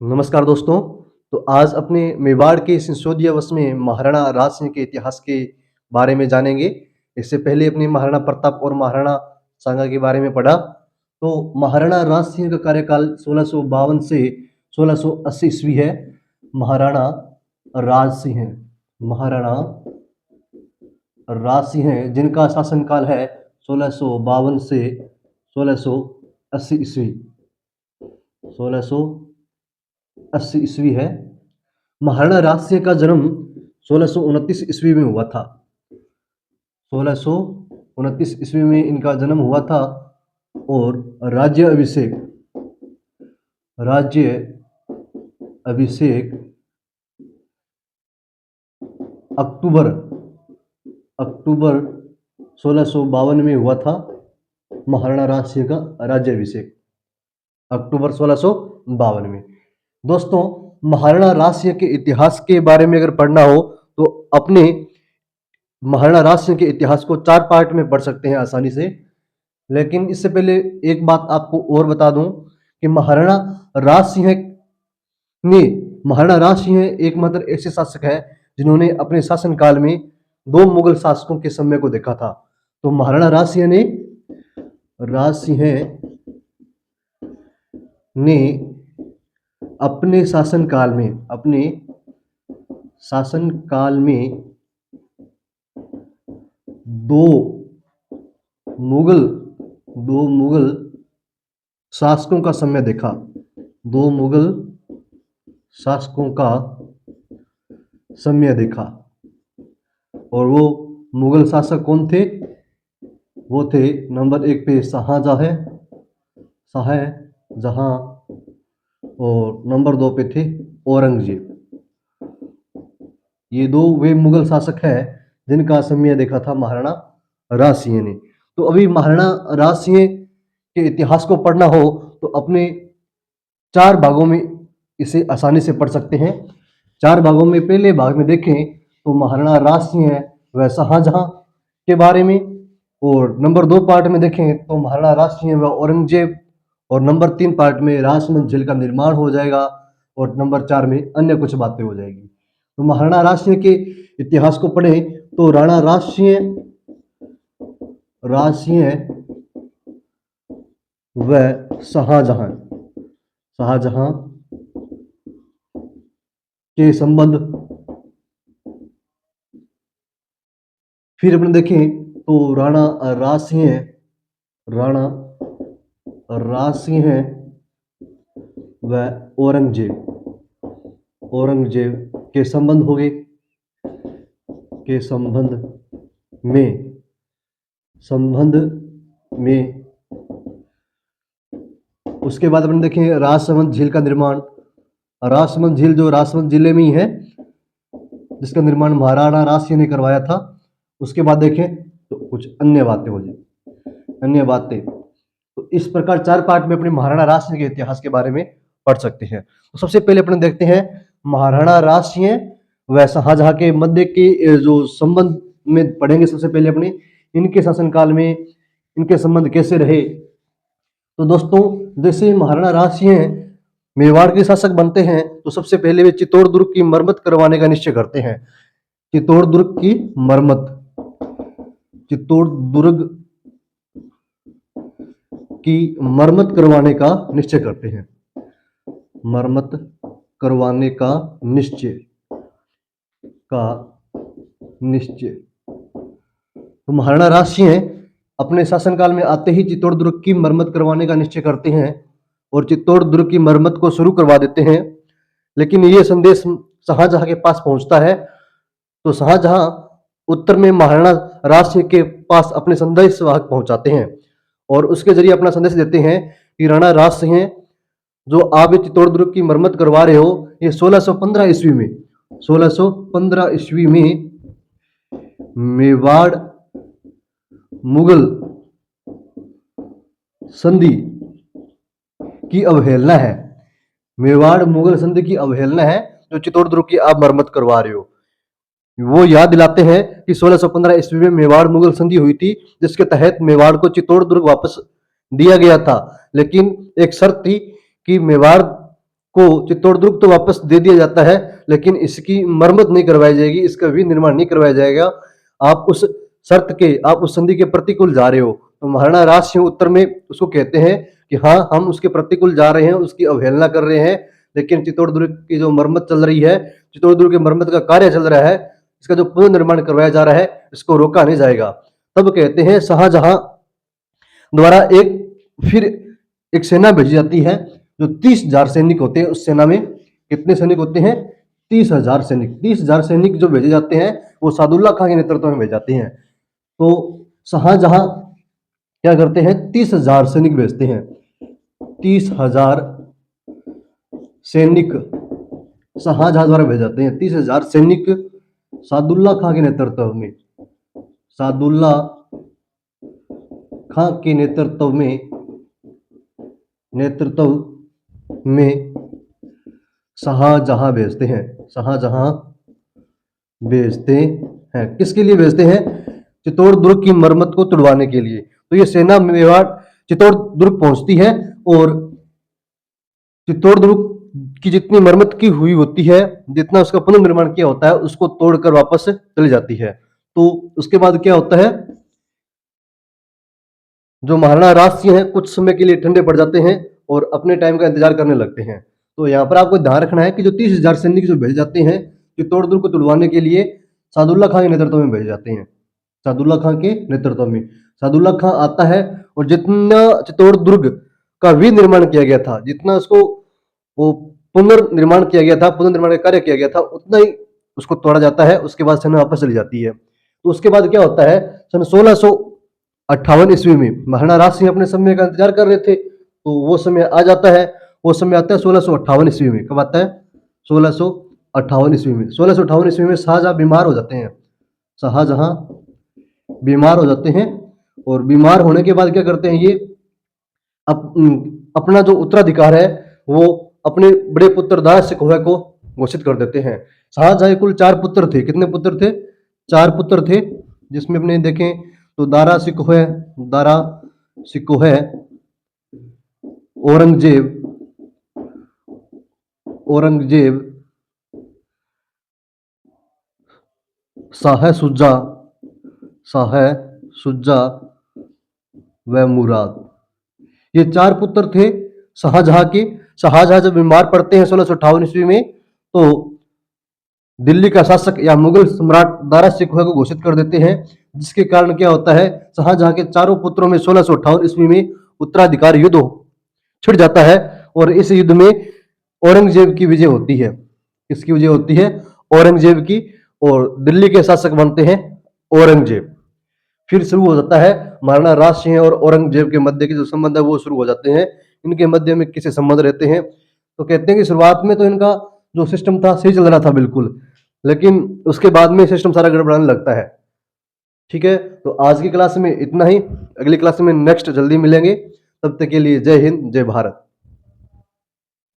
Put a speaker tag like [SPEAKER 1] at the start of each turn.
[SPEAKER 1] नमस्कार दोस्तों। तो आज अपने मेवाड़ के संसदीय वश में महाराणा राज सिंह के इतिहास के बारे में जानेंगे। इससे पहले अपने महाराणा प्रताप और महाराणा सांगा के बारे में पढ़ा। तो महाराणा राज सिंह का कार्यकाल 1652 से 1680 ईस्वी है। महाराणा राज सिंह महाराणा राज सिंह जिनका शासनकाल है 1652 से 1680 ईस्वी 1680 ईस्वी है। महाराणा राज सिंह का जन्म 1629 ईस्वी में हुआ था। 1629 ईस्वी में इनका जन्म हुआ था और राज्य अभिषेक अक्टूबर 1652 में हुआ था। महाराणा राज सिंह का राज्याभिषेक अक्टूबर 1652 में। दोस्तों, महाराणा राज सिंह के इतिहास के बारे में अगर पढ़ना हो तो अपने महाराणा राज सिंह के इतिहास को 4 पार्ट में पढ़ सकते हैं आसानी से। लेकिन इससे पहले एक बात आपको और बता दूं कि महाराणा राज सिंह एकमात्र ऐसे शासक है जिन्होंने अपने शासनकाल में 2 मुगल शासकों के समय को देखा था। तो महाराणा राज सिंह ने अपने शासनकाल में 2 मुगल शासकों का समय देखा। 2 मुगल शासकों का समय देखा और वो मुगल शासक कौन थे? वो थे नंबर 1 पे शाहजहां और नंबर 2 पे थे औरंगजेब। ये 2 वे मुगल शासक है जिनका समय देखा था महाराणा राज सिंह ने। तो अभी महाराणा राज सिंह के इतिहास को पढ़ना हो तो अपने 4 भागों में इसे आसानी से पढ़ सकते हैं। 4 भागों में पहले भाग में देखें तो महाराणा राज सिंह व शाहजहां के बारे में, और नंबर 2 पार्ट में देखें तो महाराणा राज सिंह व औरंगजेब, और नंबर 3 पार्ट में राजमहल झील का निर्माण हो जाएगा, और नंबर 4 में अन्य कुछ बातें हो जाएगी। तो महाराणा राज सिंह के इतिहास को पढ़ें तो राणा राज सिंह व शाहजहां के संबंध। फिर अपन देखें तो राणा राज सिंह व औरंगजेब के संबंध हो गए। के संबंध में उसके बाद अपन देखें राजसमंद झील का निर्माण। राजसमंद झील जो राजसमंद जिले में ही है, जिसका निर्माण महाराणा राज सिंह ने करवाया था। उसके बाद देखें तो कुछ अन्य बातें हो जाए। तो इस प्रकार 4 पार्ट में अपने महाराणा राज सिंह के इतिहास के बारे में पढ़ सकते हैं। तो सबसे पहले अपन देखते हैं महाराणा राज सिंह व शाहजहां के मध्य के जो संबंध में पढ़ेंगे। सबसे पहले अपने इनके शासनकाल में इनके संबंध कैसे रहे। तो दोस्तों, जैसे महाराणा राज सिंह मेवाड़ के शासक बनते हैं तो सबसे पहले वे चित्तौड़ दुर्ग की मरम्मत करवाने का निश्चय करते हैं। चित्तौड़ दुर्ग की मरम्मत करवाने का निश्चय करते हैं। तो महाराणा राज सिंह अपने शासनकाल में आते ही चित्तौड़ दुर्ग की मरम्मत करवाने का निश्चय करते हैं और चित्तौड़ दुर्ग की मरम्मत को शुरू करवा देते हैं। लेकिन ये संदेश शाहजहां के पास पहुंचता है तो शाहजहां उत्तर में महाराणा राज सिंह के पास अपने संदेश वाहक पहुंचाते हैं और उसके जरिए अपना संदेश देते हैं कि राणा राज सिंह जो आप चित्तौड़ दुर्ग की मरम्मत करवा रहे हो, ये 1615 ईस्वी में मेवाड़ मुगल संधि की अवहेलना है। मेवाड़ मुगल संधि की अवहेलना है जो चित्तौड़ दुर्ग की आप मरम्मत करवा रहे हो। वो याद दिलाते हैं कि 1615 ईस्वी में मेवाड़ मुगल संधि हुई थी, जिसके तहत मेवाड़ को चित्तौड़ दुर्ग वापस दिया गया था। लेकिन एक शर्त थी कि मेवाड़ को चित्तौड़ दुर्ग तो वापस दे दिया जाता है, लेकिन इसकी मरम्मत नहीं करवाई जाएगी, इसका विनिर्माण नहीं करवाया जाएगा। आप उस शर्त के, आप उस संधि के प्रतिकूल जा रहे हो। तो महाराणा राज सिंह उत्तर में उसको कहते हैं कि हाँ, हम उसके प्रतिकूल जा रहे हैं, उसकी अवहेलना कर रहे हैं, लेकिन चित्तौड़ दुर्ग की जो मरम्मत चल रही है, चित्तौड़ दुर्ग की मरम्मत का कार्य चल रहा है, इसका जो पुनर्निर्माण करवाया जा रहा है, इसको रोका नहीं जाएगा। तब कहते हैं शाहजहां द्वारा फिर एक सेना भेजी जाती है, जो 30,000 सैनिक होते हैं। उस सेना में कितने सैनिक होते हैं? 30,000 सैनिक। 30,000 सैनिक जो भेजे जाते हैं वो सादुल्ला खां के नेतृत्व में भेजे जाते हैं। तो शाहजहां क्या करते हैं? 30,000 सैनिक भेजते हैं। 30,000 सैनिक शाहजहां द्वारा भेजे जाते हैं। 30,000 सैनिक सादुल्ला खां के नेतृत्व में, सादुल्ला खां के नेतृत्व में शाहजहां भेजते हैं। शाहजहां भेजते हैं किसके लिए भेजते हैं? चित्तौड़ दुर्ग की मरम्मत को तुड़वाने के लिए। तो ये सेना मेवाड़ चित्तौड़ दुर्ग पहुंचती है और चित्तौड़ दुर्ग की जितनी मरम्मत की हुई होती है, जितना उसका पुनर्निर्माण किया होता है, उसको तोड़कर वापस चली जाती है। तो उसके बाद क्या होता है? जो महाराणा राज सिंह है कुछ समय के लिए ठंडे पड़ जाते हैं और अपने टाइम का इंतजार करने लगते हैं। तो यहाँ पर आपको ध्यान रखना है कि जो 30,000 सैनिक जो भेजे जाते हैं चित्तौड़ दुर्ग को तुड़वाने के लिए, सादुल्ला खां के नेतृत्व में भेजे जाते हैं। सादुल्ला खां के नेतृत्व में सादुल्ला खां आता है और जितना चित्तौड़ दुर्ग का विनिर्माण किया गया था, जितना उसको वो पुनर्निर्माण किया गया था, पुनर्निर्माण का कार्य किया गया था, उतना ही उसको तोड़ा जाता है। उसके बाद सेना वापस चली जाती है। तो उसके बाद क्या होता है? सन 1658 ईस्वी में महाराणा राज सिंह अपने समय का इंतजार कर रहे थे, तो वो समय आ जाता है। वो समय आता है 1658 ईस्वी में। कब आता है? 1658 ईस्वी में। 1658 ईस्वी में शाहजहां बीमार हो जाते हैं। शाहजहां बीमार हो जाते हैं और बीमार होने के बाद क्या करते हैं? ये अपना जो उत्तराधिकार है वो अपने बड़े पुत्र दारा सिकोह को घोषित कर देते हैं। शाहजहां के कुल 4 पुत्र थे। कितने पुत्र थे? 4 पुत्र थे, जिसमें अपने देखें तो दारा सिकोह, औरंगजेब, शाह शुजा व मुराद, ये 4 पुत्र थे शाहजहां के। शाहजहां जब बीमार पड़ते हैं 1658 ईस्वी में, तो दिल्ली का शासक या मुगल सम्राट दारा सिकोह को घोषित कर देते हैं, जिसके कारण क्या होता है? शाहजहां के चारों पुत्रों में 1658 ईस्वी में उत्तराधिकार युद्ध छिड़ जाता है और इस युद्ध में औरंगजेब की विजय होती है। किसकी विजय होती है? औरंगजेब की। और दिल्ली के शासक बनते हैं औरंगजेब। फिर शुरू हो जाता है महाराणा राज सिंह और औरंगजेब के मध्य के जो संबंध है वो शुरू हो जाते हैं। इनके मध्य में किसी संबंध रहते हैं। तो कहते हैं कि शुरुआत में तो इनका जो सिस्टम था सही चल रहा था बिल्कुल, लेकिन उसके बाद में सिस्टम सारा गड़बड़ाने लगता है। ठीक है, तो आज की क्लास में इतना ही। अगली क्लास में नेक्स्ट जल्दी मिलेंगे। तब तक के लिए जय हिंद, जय भारत।